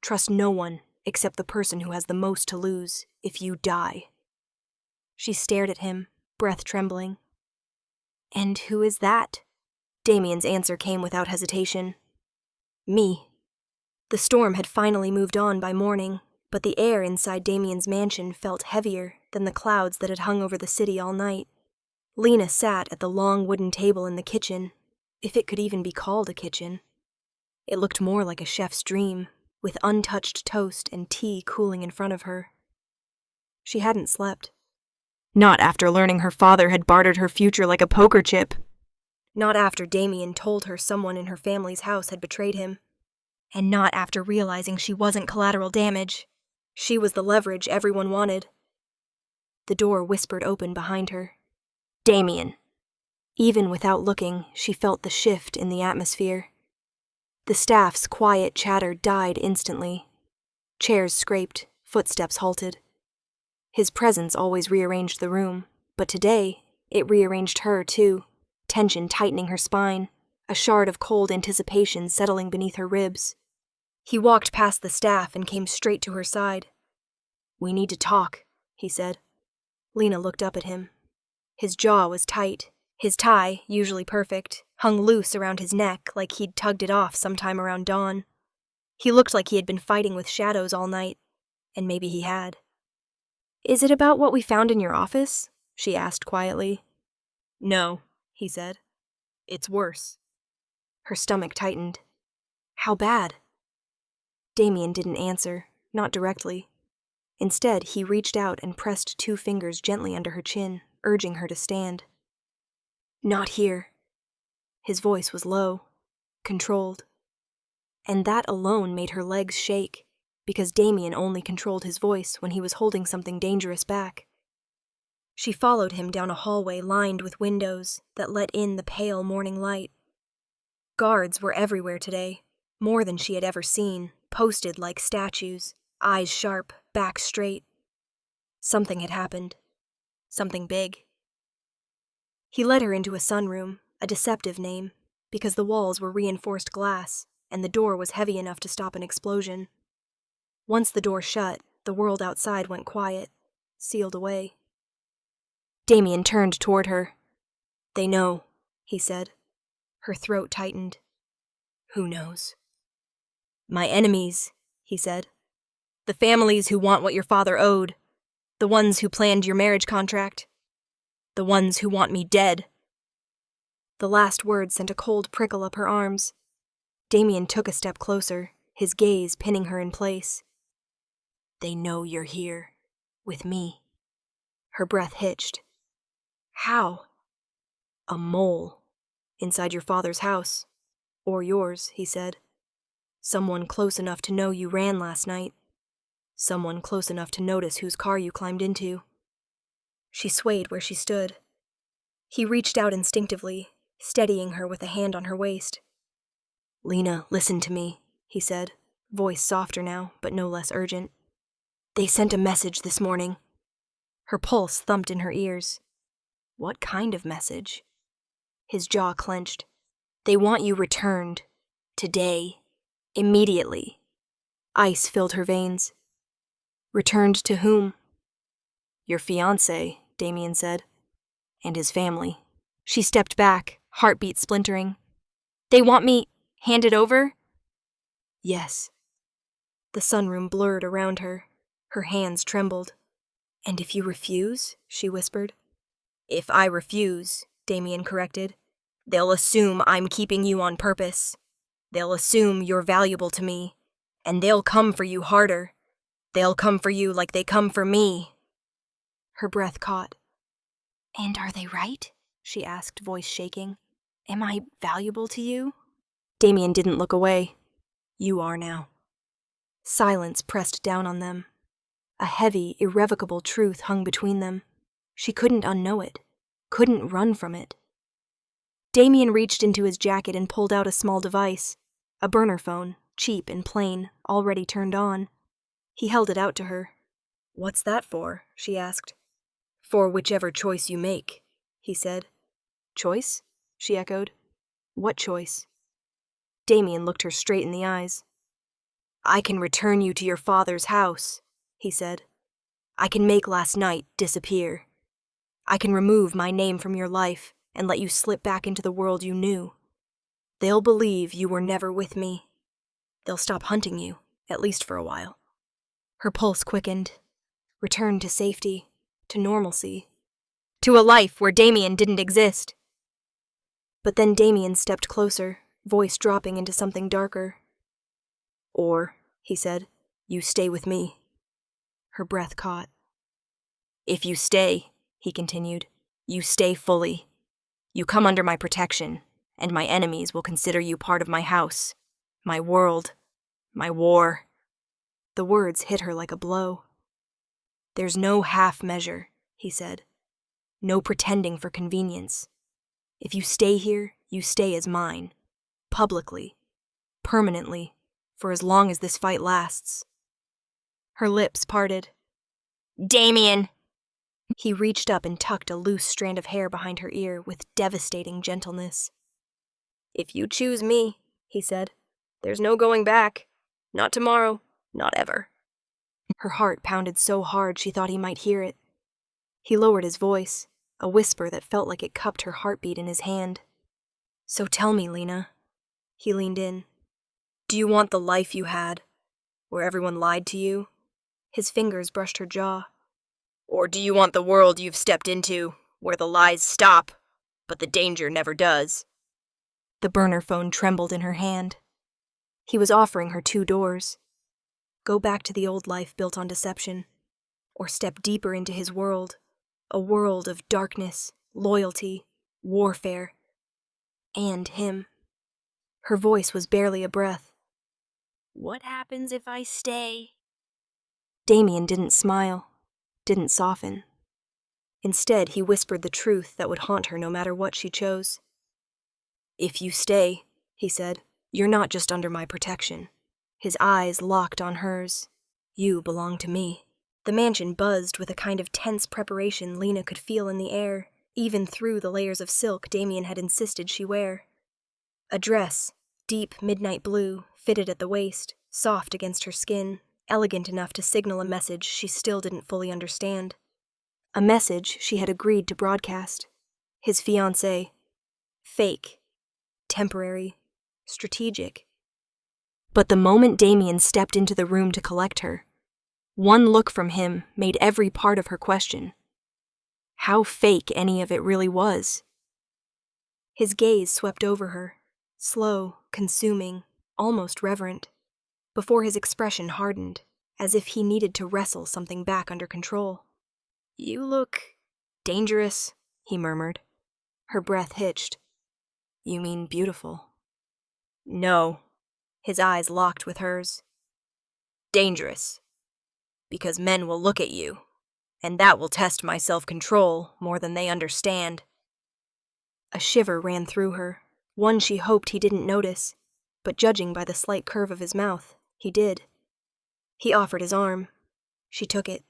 trust no one except the person who has the most to lose if you die." She stared at him, breath trembling. "And who is that?" Damien's answer came without hesitation. "Me." The storm had finally moved on by morning, but the air inside Damien's mansion felt heavier than the clouds that had hung over the city all night. Lena sat at the long wooden table in the kitchen, if it could even be called a kitchen. It looked more like a chef's dream, with untouched toast and tea cooling in front of her. She hadn't slept. Not after learning her father had bartered her future like a poker chip. Not after Damien told her someone in her family's house had betrayed him. And not after realizing she wasn't collateral damage. She was the leverage everyone wanted. The door whispered open behind her. "Damien." Even without looking, she felt the shift in the atmosphere. The staff's quiet chatter died instantly. Chairs scraped, footsteps halted. His presence always rearranged the room, but today, it rearranged her too, tension tightening her spine, a shard of cold anticipation settling beneath her ribs. He walked past the staff and came straight to her side. "We need to talk," he said. Lena looked up at him. His jaw was tight. His tie, usually perfect, hung loose around his neck like he'd tugged it off sometime around dawn. He looked like he had been fighting with shadows all night, and maybe he had. "Is it about what we found in your office?" she asked quietly. "No," he said. "It's worse." Her stomach tightened. "How bad?" Damien didn't answer, not directly. Instead, he reached out and pressed 2 fingers gently under her chin, urging her to stand. "Not here." His voice was low, controlled. And that alone made her legs shake, because Damien only controlled his voice when he was holding something dangerous back. She followed him down a hallway lined with windows that let in the pale morning light. Guards were everywhere today, more than she had ever seen, posted like statues, eyes sharp, back straight. Something had happened. Something big. He led her into a sunroom, a deceptive name, because the walls were reinforced glass, and the door was heavy enough to stop an explosion. Once the door shut, the world outside went quiet, sealed away. Damien turned toward her. "They know," he said. Her throat tightened. "Who knows?" "My enemies," he said. "The families who want what your father owed. The ones who planned your marriage contract. The ones who want me dead." The last word sent a cold prickle up her arms. Damien took a step closer, his gaze pinning her in place. "They know you're here, with me." Her breath hitched. "How?" "A mole. Inside your father's house. Or yours," he said. "Someone close enough to know you ran last night. Someone close enough to notice whose car you climbed into." She swayed where she stood. He reached out instinctively, steadying her with a hand on her waist. "Lena, listen to me," he said, voice softer now, but no less urgent. "They sent a message this morning." Her pulse thumped in her ears. What kind of message? His jaw clenched. "They want you returned. Today. Immediately." Ice filled her veins. "Returned to whom?" "Your fiancé," Damien said. "And his family." She stepped back, heartbeat splintering. "They want me handed over?" "Yes." The sunroom blurred around her. Her hands trembled. "And if you refuse?" she whispered. "If I refuse," Damien corrected, "they'll assume I'm keeping you on purpose. They'll assume you're valuable to me, and they'll come for you harder. They'll come for you like they come for me. Her breath caught. And are they right? She asked, voice shaking. Am I valuable to you? Damien didn't look away. You are now. Silence pressed down on them. A heavy, irrevocable truth hung between them. She couldn't unknow it, couldn't run from it. Damien reached into his jacket and pulled out a small device, a burner phone, cheap and plain, already turned on. He held it out to her. What's that for? She asked. For whichever choice you make, he said. Choice? She echoed. What choice? Damien looked her straight in the eyes. I can return you to your father's house, he said. I can make last night disappear. I can remove my name from your life and let you slip back into the world you knew. They'll believe you were never with me. They'll stop hunting you, at least for a while. Her pulse quickened, returned to safety, to normalcy, to a life where Damien didn't exist. But then Damien stepped closer, voice dropping into something darker. Or, he said, you stay with me. Her breath caught. If you stay, he continued, you stay fully. You come under my protection, and my enemies will consider you part of my house, my world, my war. The words hit her like a blow. There's no half measure, he said. No pretending for convenience. If you stay here, you stay as mine. Publicly. Permanently. For as long as this fight lasts. Her lips parted. Damien! He reached up and tucked a loose strand of hair behind her ear with devastating gentleness. If you choose me, he said, there's no going back. Not tomorrow. Not ever. Her heart pounded so hard she thought he might hear it. He lowered his voice, a whisper that felt like it cupped her heartbeat in his hand. So tell me, Lena. He leaned in. Do you want the life you had, where everyone lied to you? His fingers brushed her jaw. Or do you want the world you've stepped into, where the lies stop, but the danger never does? The burner phone trembled in her hand. He was offering her 2 doors. Go back to the old life built on deception, or step deeper into his world, a world of darkness, loyalty, warfare, and him. Her voice was barely a breath. What happens if I stay? Damien didn't smile, didn't soften. Instead, he whispered the truth that would haunt her no matter what she chose. If you stay, he said, you're not just under my protection. His eyes locked on hers. You belong to me. The mansion buzzed with a kind of tense preparation Lena could feel in the air, even through the layers of silk Damien had insisted she wear. A dress, deep midnight blue, fitted at the waist, soft against her skin, elegant enough to signal a message she still didn't fully understand. A message she had agreed to broadcast. His fiancée. Fake. Temporary. Strategic. But the moment Damien stepped into the room to collect her, one look from him made every part of her question. How fake any of it really was. His gaze swept over her, slow, consuming, almost reverent, before his expression hardened, as if he needed to wrestle something back under control. You look dangerous, he murmured. Her breath hitched. You mean beautiful? No. His eyes locked with hers. Dangerous. Because men will look at you, and that will test my self-control more than they understand. A shiver ran through her, one she hoped he didn't notice, but judging by the slight curve of his mouth, he did. He offered his arm. She took it.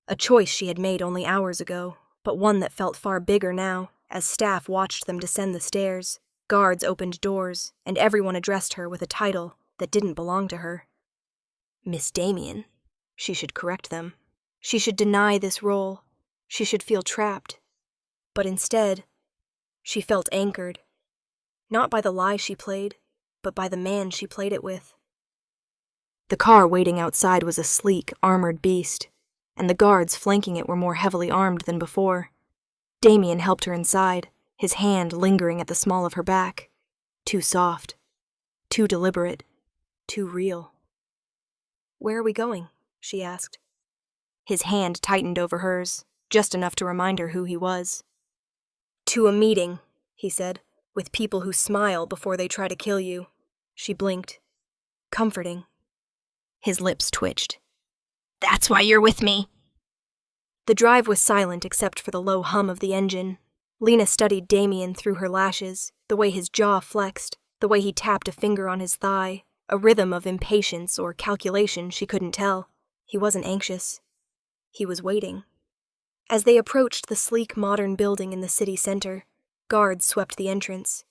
A choice she had made only hours ago, but one that felt far bigger now, as staff watched them descend the stairs, guards opened doors, and everyone addressed her with a title that didn't belong to her. Miss Damien. She should correct them. She should deny this role. She should feel trapped. But instead, she felt anchored. Not by the lie she played, but by the man she played it with. The car waiting outside was a sleek, armored beast, and the guards flanking it were more heavily armed than before. Damien helped her inside, his hand lingering at the small of her back. Too soft. Too deliberate. Too real. Where are we going? she asked. His hand tightened over hers, just enough to remind her who he was. To a meeting, he said, with people who smile before they try to kill you. She blinked. Comforting. His lips twitched. That's why you're with me. The drive was silent except for the low hum of the engine. Lena studied Damien through her lashes, the way his jaw flexed, the way he tapped a finger on his thigh, a rhythm of impatience or calculation she couldn't tell. He wasn't anxious. He was waiting. As they approached the sleek modern building in the city center, guards swept the entrance.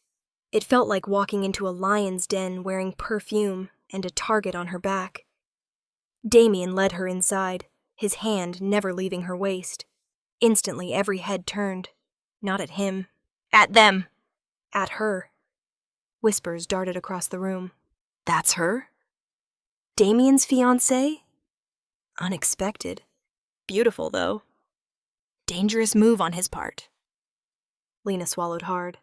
It felt like walking into a lion's den wearing perfume and a target on her back. Damien led her inside, his hand never leaving her waist. Instantly every head turned. Not at him. At them. At her. Whispers darted across the room. That's her? Damien's fiancée? Unexpected. Beautiful, though. Dangerous move on his part. Lena swallowed hard.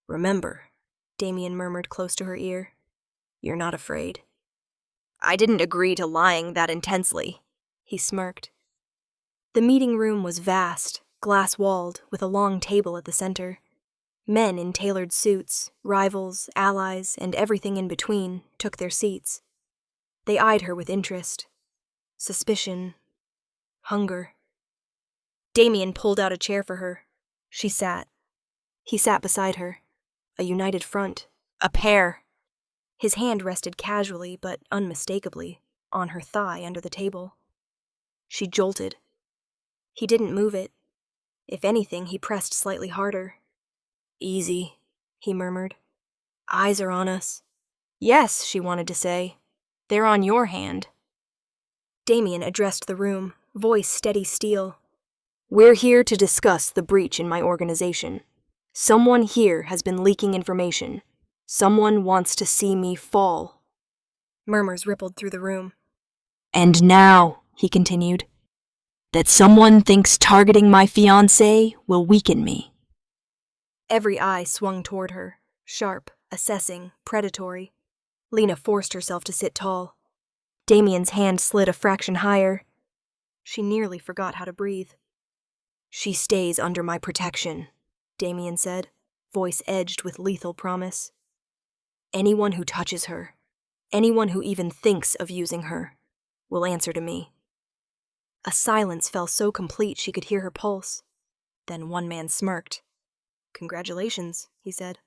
Remember, Damien murmured close to her ear. You're not afraid. I didn't agree to lying that intensely, he smirked. The meeting room was vast, glass-walled, with a long table at the center. Men in tailored suits, rivals, allies, and everything in between took their seats. They eyed her with interest, suspicion, hunger. Damien pulled out a chair for her. She sat. He sat beside her. A united front. A pair. His hand rested casually, but unmistakably, on her thigh under the table. She jolted. He didn't move it. If anything, he pressed slightly harder. Easy, he murmured. Eyes are on us. Yes, she wanted to say. They're on your hand. Damien addressed the room, voice steady steel. We're here to discuss the breach in my organization. Someone here has been leaking information. Someone wants to see me fall. Murmurs rippled through the room. And now, he continued, that someone thinks targeting my fiancé will weaken me. Every eye swung toward her, sharp, assessing, predatory. Lena forced herself to sit tall. Damien's hand slid a fraction higher. She nearly forgot how to breathe. She stays under my protection, Damien said, voice edged with lethal promise. Anyone who touches her, anyone who even thinks of using her, will answer to me. A silence fell so complete she could hear her pulse. Then one man smirked. Congratulations, he said.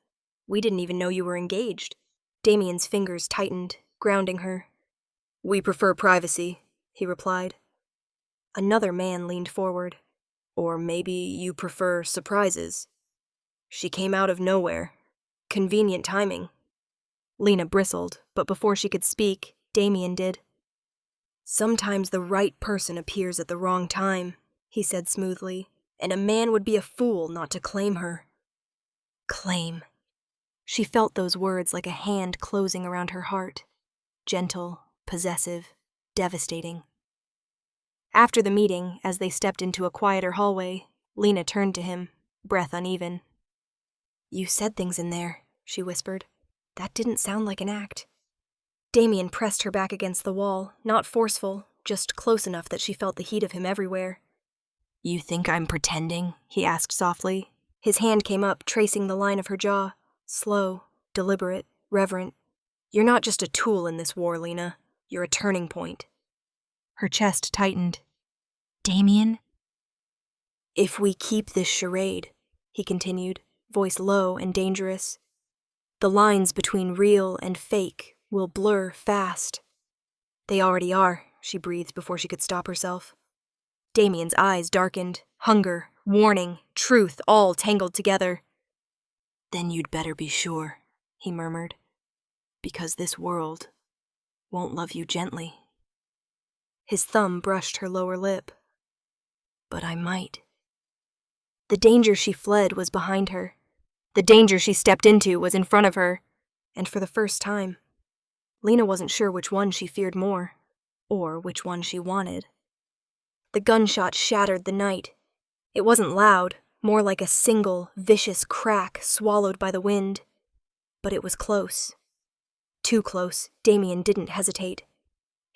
We didn't even know you were engaged. Damien's fingers tightened, grounding her. We prefer privacy, he replied. Another man leaned forward. Or maybe you prefer surprises. She came out of nowhere. Convenient timing. Lena bristled, but before she could speak, Damien did. Sometimes the right person appears at the wrong time, he said smoothly, and a man would be a fool not to claim her. Claim. She felt those words like a hand closing around her heart. Gentle, possessive, devastating. After the meeting, as they stepped into a quieter hallway, Lena turned to him, breath uneven. You said things in there, she whispered. That didn't sound like an act. Damien pressed her back against the wall, not forceful, just close enough that she felt the heat of him everywhere. You think I'm pretending? He asked softly. His hand came up, tracing the line of her jaw. Slow, deliberate, reverent. You're not just a tool in this war, Lena. You're a turning point. Her chest tightened. Damien? If we keep this charade, he continued, voice low and dangerous, the lines between real and fake will blur fast. They already are, she breathed before she could stop herself. Damien's eyes darkened, hunger, warning, truth all tangled together. Then you'd better be sure, he murmured, because this world won't love you gently. His thumb brushed her lower lip. But I might. The danger she fled was behind her. The danger she stepped into was in front of her, and for the first time, Lena wasn't sure which one she feared more, or which one she wanted. The gunshot shattered the night. It wasn't loud, more like a single, vicious crack swallowed by the wind. But it was close. Too close, Damien didn't hesitate.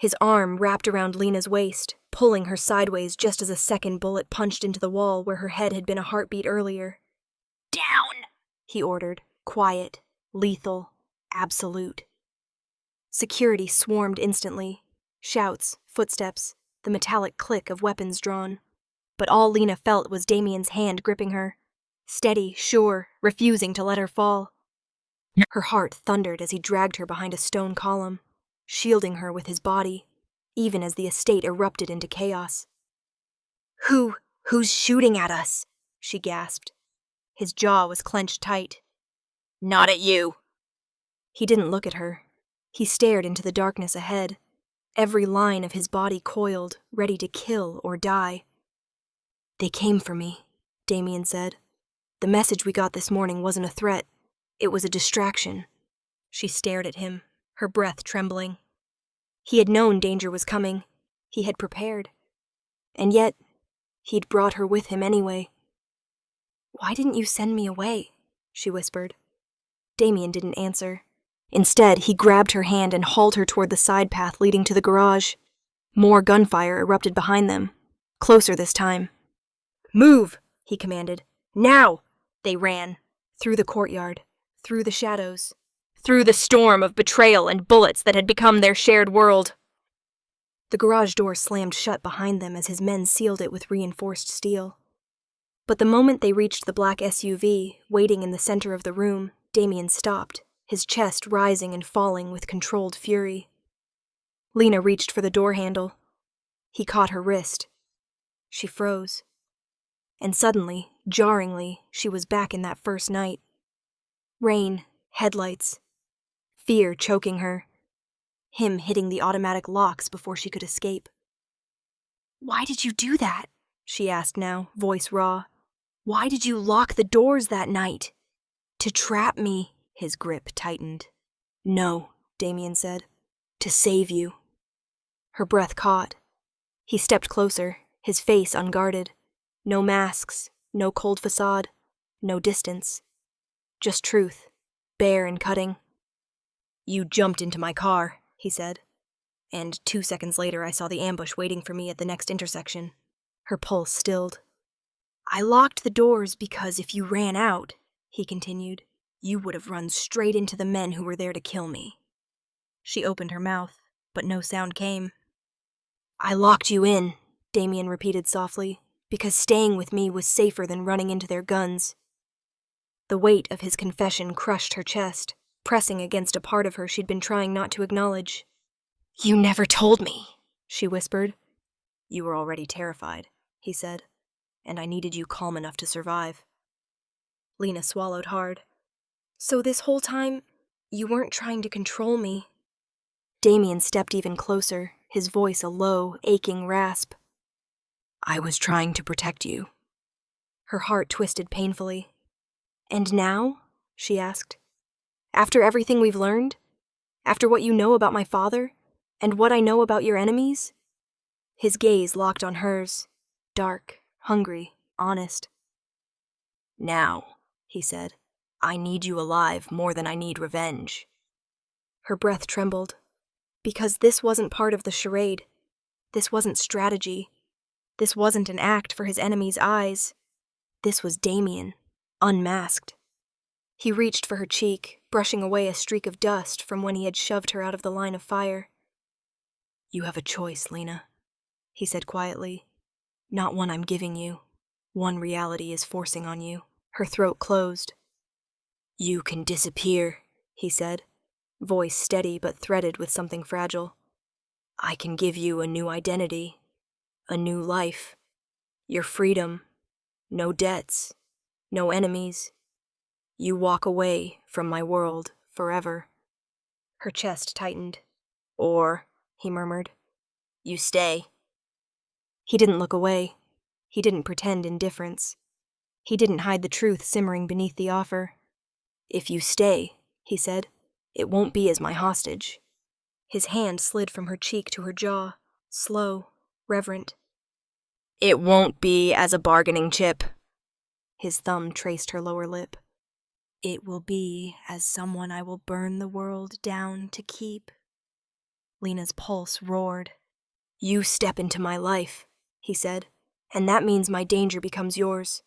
His arm wrapped around Lena's waist, pulling her sideways just as a second bullet punched into the wall where her head had been a heartbeat earlier. "Down!" he ordered, quiet, lethal, absolute. Security swarmed instantly. Shouts, footsteps, the metallic click of weapons drawn. But all Lena felt was Damien's hand gripping her. Steady, sure, refusing to let her fall. Her heart thundered as he dragged her behind a stone column, shielding her with his body, even as the estate erupted into chaos. Who's shooting at us?" she gasped. His jaw was clenched tight. "Not at you." He didn't look at her. He stared into the darkness ahead, every line of his body coiled, ready to kill or die. "They came for me," Damien said. "The message we got this morning wasn't a threat. It was a distraction." She stared at him, her breath trembling. He had known danger was coming. He had prepared. And yet, he'd brought her with him anyway. "Why didn't you send me away?" she whispered. Damien didn't answer. Instead, he grabbed her hand and hauled her toward the side path leading to the garage. More gunfire erupted behind them. Closer this time. "Move!" he commanded. "Now!" They ran. Through the courtyard. Through the shadows. Through the storm of betrayal and bullets that had become their shared world. The garage door slammed shut behind them as his men sealed it with reinforced steel. But the moment they reached the black SUV, waiting in the center of the room, Damien stopped, his chest rising and falling with controlled fury. Lena reached for the door handle. He caught her wrist. She froze. And suddenly, jarringly, she was back in that first night. Rain, headlights, fear choking her. Him hitting the automatic locks before she could escape. "Why did you do that?" she asked now, voice raw. "Why did you lock the doors that night?" "To trap me," his grip tightened. "No," Damien said. "To save you." Her breath caught. He stepped closer, his face unguarded. No masks, no cold facade, no distance. Just truth, bare and cutting. "You jumped into my car," he said. "And 2 seconds later I saw the ambush waiting for me at the next intersection." Her pulse stilled. "I locked the doors because if you ran out," he continued, "you would have run straight into the men who were there to kill me." She opened her mouth, but no sound came. "I locked you in," Damien repeated softly, "because staying with me was safer than running into their guns." The weight of his confession crushed her chest, pressing against a part of her she'd been trying not to acknowledge. "You never told me," she whispered. "You were already terrified," he said, "and I needed you calm enough to survive." Lena swallowed hard. "So this whole time, you weren't trying to control me?" Damien stepped even closer, his voice a low, aching rasp. "I was trying to protect you." Her heart twisted painfully. "And now?" she asked. "After everything we've learned? After what you know about my father? And what I know about your enemies?" His gaze locked on hers, dark, hungry, honest. "Now," he said, "I need you alive more than I need revenge." Her breath trembled. Because this wasn't part of the charade. This wasn't strategy. This wasn't an act for his enemy's eyes. This was Damien, unmasked. He reached for her cheek, brushing away a streak of dust from when he had shoved her out of the line of fire. "You have a choice, Lena," he said quietly. "Not one I'm giving you. One reality is forcing on you." Her throat closed. "You can disappear," he said, voice steady but threaded with something fragile. "I can give you a new identity, a new life, your freedom, no debts, no enemies. You walk away from my world forever." Her chest tightened. "Or," he murmured, "you stay." He didn't look away. He didn't pretend indifference. He didn't hide the truth simmering beneath the offer. "If you stay," he said, "it won't be as my hostage." His hand slid from her cheek to her jaw, slow, reverent. "It won't be as a bargaining chip." His thumb traced her lower lip. "It will be as someone I will burn the world down to keep." Lena's pulse roared. "You step into my life," he said, "and that means my danger becomes yours.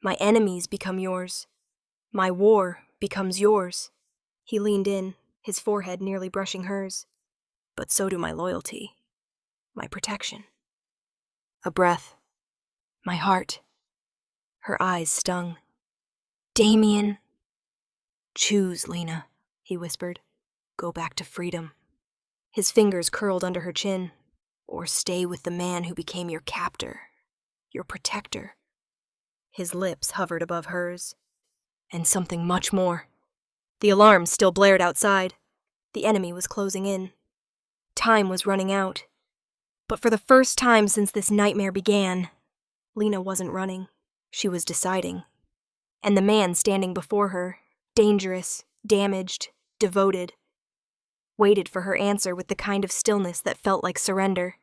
My enemies become yours. My war becomes yours." He leaned in, his forehead nearly brushing hers. "But so do my loyalty, my protection." A breath. "My heart." Her eyes stung. "Damien." "Choose, Lena," he whispered. "Go back to freedom." His fingers curled under her chin. "Or stay with the man who became your captor, your protector." His lips hovered above hers. "And something much more." The alarm still blared outside. The enemy was closing in. Time was running out. But for the first time since this nightmare began, Lena wasn't running. She was deciding. And the man standing before her, dangerous, damaged, devoted, waited for her answer with the kind of stillness that felt like surrender.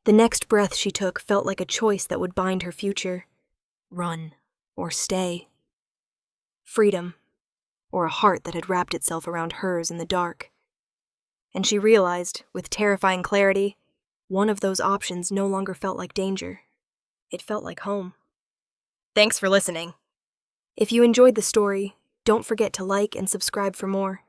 The next breath she took felt like a choice that would bind her future. Run or stay. Freedom, or a heart that had wrapped itself around hers in the dark. And she realized, with terrifying clarity, one of those options no longer felt like danger. It felt like home. Thanks for listening. If you enjoyed the story, don't forget to like and subscribe for more.